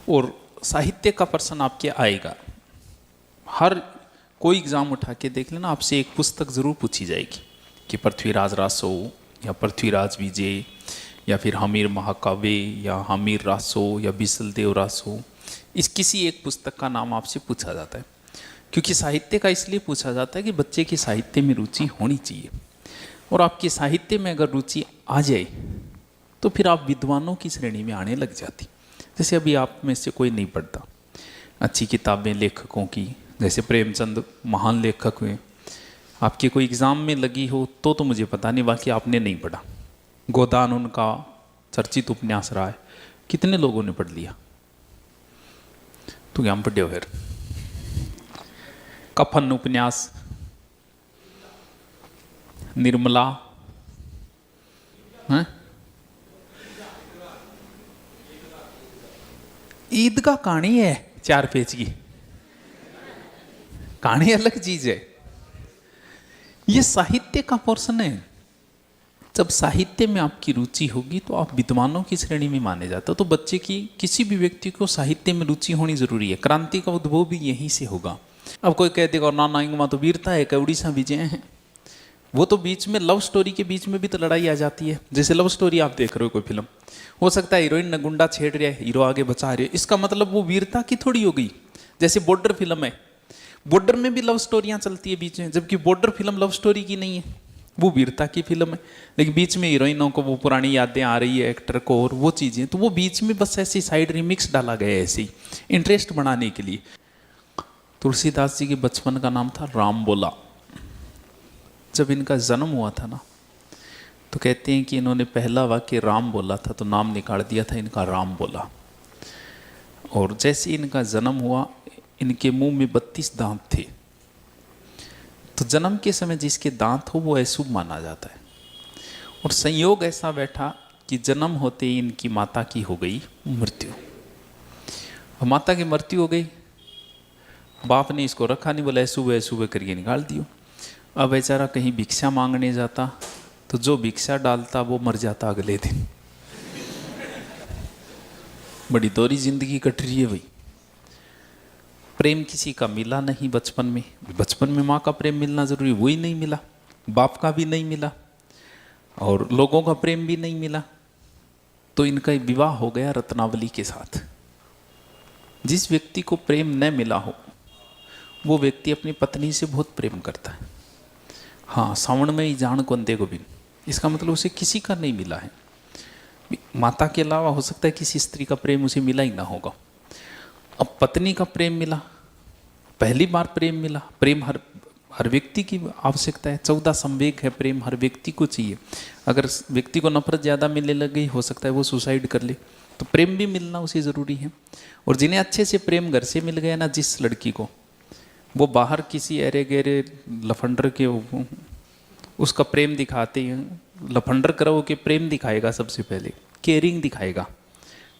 और साहित्य का प्रश्न आपके आएगा, हर कोई एग्जाम उठा के देख लेना, आपसे एक पुस्तक जरूर पूछी जाएगी कि पृथ्वीराज रासो या पृथ्वीराज विजय या फिर हमीर महाकाव्य या हमीर रासो या बिसलदेव रासो, इस किसी एक पुस्तक का नाम आपसे पूछा जाता है। क्योंकि साहित्य का इसलिए पूछा जाता है कि बच्चे की साहित्य में रुचि होनी चाहिए, और आपकी साहित्य में अगर रुचि आ जाए तो फिर आप विद्वानों की श्रेणी में आने लग जाती। जैसे अभी आप में से कोई नहीं पढ़ता अच्छी किताबें लेखकों की, जैसे प्रेमचंद महान लेखक हुए, आपकी कोई एग्ज़ाम में लगी हो तो मुझे पता नहीं, बाकी आपने नहीं पढ़ा। गोदान उनका चर्चित उपन्यास रहा है, कितने लोगों ने पढ़ लिया? तो क्या हम पढ़े हो फिर? कफन उपन्यास, निर्मला, हैं? ईद का कहानी है 4 पेज की, कहानी अलग चीज है। ये साहित्य का पोर्शन है। जब साहित्य में आपकी रुचि होगी तो आप विद्वानों की श्रेणी में माने जाते हो। तो बच्चे की, किसी भी व्यक्ति को साहित्य में रुचि होनी जरूरी है। क्रांति का उद्भव भी यहीं से होगा। अब कोई कह देगा ना इंगमा तो वीरता है, क्या उड़ीसा विजय है, वो तो बीच में लव स्टोरी के बीच में भी तो लड़ाई आ जाती है। जैसे लव स्टोरी आप देख रहे हो कोई फिल्म, हो सकता है हीरोइन ने गुंडा छेड़ रहा है, हीरो आगे बचा रहे, इसका मतलब वो वीरता की थोड़ी हो गई। जैसे बॉर्डर फिल्म है, बॉर्डर में भी लव स्टोरियां चलती है बीच में, जबकि बॉर्डर फिल्म लव स्टोरी की नहीं है, वो वीरता की फिल्म है। लेकिन बीच में हीरोइनों को वो पुरानी यादें आ रही है एक्टर को, और वो चीजें, तो वो बीच में बस ऐसी साइड रिमिक्स डाला गया है, ऐसे ही इंटरेस्ट बढ़ाने के लिए। तुलसीदास जी के बचपन का नाम था राम बोला। जब इनका जन्म हुआ था ना, तो कहते हैं कि इन्होंने पहला वाक्य राम बोला था, तो नाम निकाल दिया था इनका राम बोला। और जैसे इनका जन्म हुआ, इनके मुंह में 32 दांत थे। तो जन्म के समय जिसके दांत हो वो अशुभ माना जाता है। और संयोग ऐसा बैठा कि जन्म होते ही इनकी माता की हो गई मृत्यु। और माता की मृत्यु हो गई, बाप ने इसको रखा नहीं, बोला सुबह सुबह करके निकाल दियो। अब बेचारा कहीं भिक्षा मांगने जाता, तो जो भिक्षा डालता वो मर जाता अगले दिन। बड़ी दोहरी जिंदगी कट रही है भाई। प्रेम किसी का मिला नहीं बचपन में। बचपन में माँ का प्रेम मिलना जरूरी, वही नहीं मिला, बाप का भी नहीं मिला, और लोगों का प्रेम भी नहीं मिला। तो इनका विवाह हो गया रत्नावली के साथ। जिस व्यक्ति को प्रेम न मिला हो वो व्यक्ति अपनी पत्नी से बहुत प्रेम करता है। हाँ, सावन में ही जान कोंदे गोविंद, इसका मतलब उसे किसी का नहीं मिला है। माता के अलावा हो सकता है किसी स्त्री का प्रेम उसे मिला ही ना होगा। अब पत्नी का प्रेम मिला, पहली बार प्रेम मिला। प्रेम हर व्यक्ति की आवश्यकता है। 14 संवेग है, प्रेम हर व्यक्ति को चाहिए। अगर व्यक्ति को नफरत ज़्यादा मिलने लग गई, हो सकता है वो सुसाइड कर ले। तो प्रेम भी मिलना उसे ज़रूरी है। और जिन्हें अच्छे से प्रेम घर से मिल गया ना, जिस लड़की को, वो बाहर किसी अरे गहरे लफंडर के उसका प्रेम दिखाते हैं। लफंडर करो के प्रेम दिखाएगा, सबसे पहले केयरिंग दिखाएगा।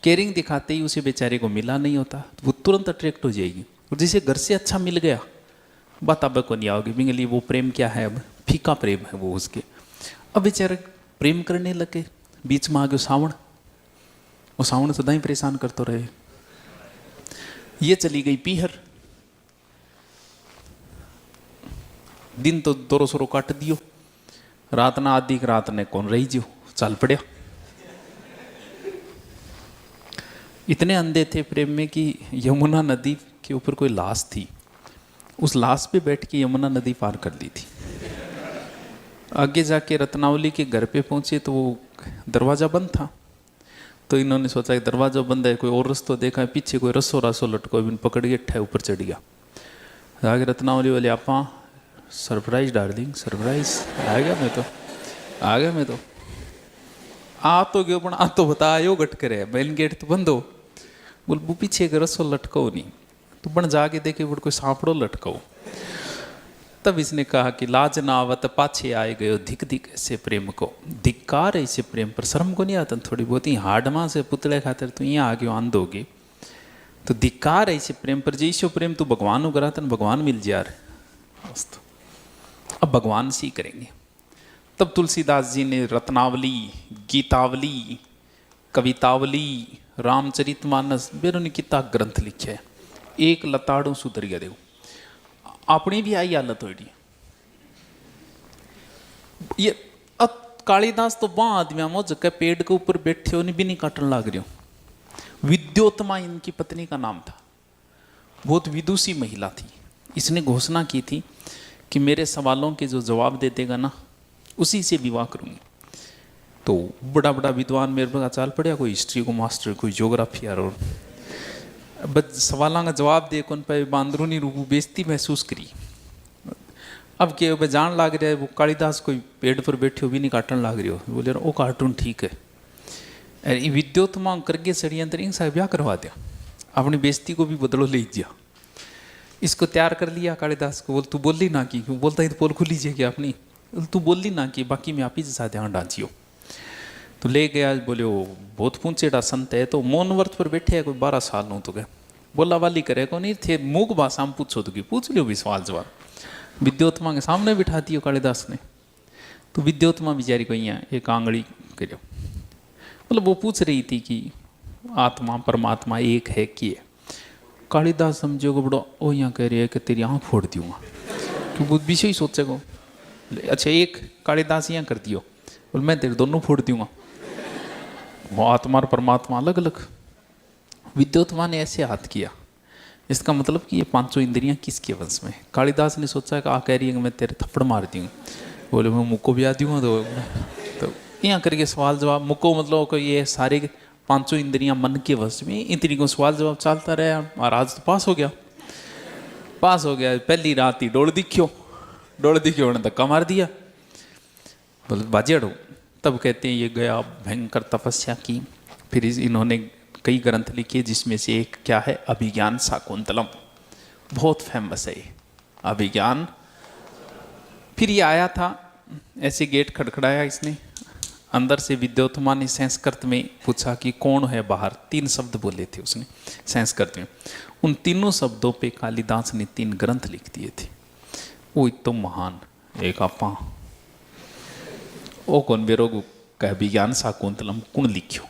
केयरिंग दिखाते ही उसे बेचारे को मिला नहीं होता, तो वो तुरंत अट्रैक्ट हो जाएगी। और जिसे घर से अच्छा मिल गया, बात अब को नहीं आओगी बिंगली, वो प्रेम क्या है, अब फीका प्रेम है वो उसके। अब बेचारे प्रेम करने लगे, बीच में आ गया सावन। वो सावन सदा ही परेशान करते रहे। ये चली गई पीहर, दिन तो दोरो सोरो काट दियो, रात ना आधी रात ने कौन रही जो चल पड़िया। इतने अंधे थे प्रेम में कि यमुना नदी के ऊपर कोई लाश थी, उस लाश पे बैठ के यमुना नदी पार कर ली थी। आगे जाके रत्नावली के घर पे पहुंचे तो वो दरवाज़ा बंद था। तो इन्होंने सोचा कि दरवाज़ा बंद है, कोई और रस्तो देखा है, पीछे कोई रसो रासो लटको, बिन पकड़ के ठे ऊपर चढ़ गया। आगे रत्नावली वाले आपा सरप्राइज डार्लिंग सरप्राइज, आ गया मैं तो, आ गया मैं तो, आ तो गयो पण आ तो बता आयो गट करे, मेन गेट तो बंद हो। बोल वो पीछे के रसो लटको नहीं, तो बन जाके देखे बड़ कोई सांपड़ो लटको। तब इसने कहा कि लाज ना आवत पाछे आए गयो, धिक धिक ऐसे प्रेम को, धिक्कार ऐसे प्रेम पर। शर्म को नहीं आता थोड़ी बहुत ही हाडमा से पुतले खातिर तो यहाँ आ गयो आंधोगे, तो धिक्कार ऐसे प्रेम पर। जैसो प्रेम तू भगवान करा तन भगवान मिल जा रहे। अब भगवान सी करेंगे। तब तुलसीदास जी ने रत्नावली, गीतावली, कवितावली, रामचरितमानस बेरो ने कितना ग्रंथ लिखे है, एक लताड़ू सुधर गया। देखो अपनी भी आई हालत हो रही। ये कालिदास तो वहां आदमी मो जगह पेड़ के ऊपर बैठे हो भी नहीं काटने लग रहे हो। विद्योत्मा इनकी पत्नी का नाम था, बहुत विदुषी महिला थी। इसने घोषणा की थी कि मेरे सवालों के जो जवाब दे देगा ना उसी से विवाह करूंगी। तो बड़ा बड़ा विद्वान मेरे पर चाल पड़ा, कोई हिस्ट्री को मास्टर, कोई ज्योग्राफी और बस सवालों का जवाब दे कौन पे बांदरूनी रूप बेइज्जती महसूस करी। अब के वह जान लग रहा है वो कालिदास कोई पेड़ पर बैठे हो भी नहीं काटन लग रही हो। बोले वो कार्टून ठीक है। विद्योत्मा करके षड्यंत्र इनसे ब्याह करवा दिया, अपनी बेइज्जती को भी बदलो ले दिया। इसको तैयार कर लिया कालिदास को। बोल तू बोली ना कि बोलता है तो पोल खुली जाएगी अपनी, तू बोली ना कि बाकी मैं आप ही जैसा ध्यान डांचियो। तो ले गया, बोले वो बहुत पूछेड़ा संत है तो मौन व्रत पर बैठे है, कोई 12 साल हो तो गए। बोला वाली करे को नहीं थे, मूक भाषा में पूछो तो कि पूछ लियो भी सवाल जवाब। विद्योत्मा के सामने बिठा दियो कालिदास ने। तो विद्योत्मा बेचारी को यहाँ एक आंगड़ी करो, मतलब वो पूछ रही थी कि आत्मा परमात्मा एक है कि है। कालिदास समझो को बड़ो ओ यहाँ कह रही है कि तेरी आँख फोड़ दूंगा, तो वो विषय ही सोचे को। अच्छा एक कालिदास यहाँ कर दियो, बोल मैं तेरे दोनों फोड़ दूंगा। वो आत्मा और परमात्मा अलग अलग। विद्योत्मा ने ऐसे हाथ किया, इसका मतलब कि ये पांचों इंद्रियां किसके वश में। कालिदास ने सोचा कि आ कह रही है कि मैं तेरे थप्पड़ मार दूँ, बोले मैं मुक्को भी आ दूँगा। तो यहाँ करके सवाल जवाब, मुक्को मतलब को ये सारे पांचों इंद्रियां मन के वश में, इतनी को सवाल जवाब चलता रहा और आज तो पास हो गया। पहली रात ही डोल दिखियो उन्हें धक्का मार दिया, बोले बाजेड़ो। तब कहते हैं ये गया भयंकर तपस्या की। फिर इन्होंने कई ग्रंथ लिखे जिसमें से एक क्या है, अभिज्ञान शाकुंतलम, बहुत फेमस है अभिज्ञान। फिर ये आया था ऐसे, गेट खड़खड़ाया इसने, अंदर से विद्योत्मा ने संस्कृत में पूछा कि कौन है बाहर। 3 शब्द बोले थे उसने संस्कृत में। उन तीनों शब्दों पे कालिदास ने 3 ग्रंथ लिख दिए थे। वो तो महान एक आपा ओ कौन बेरोग का अभिज्ञान शाकुंतलम कौन लिखियो।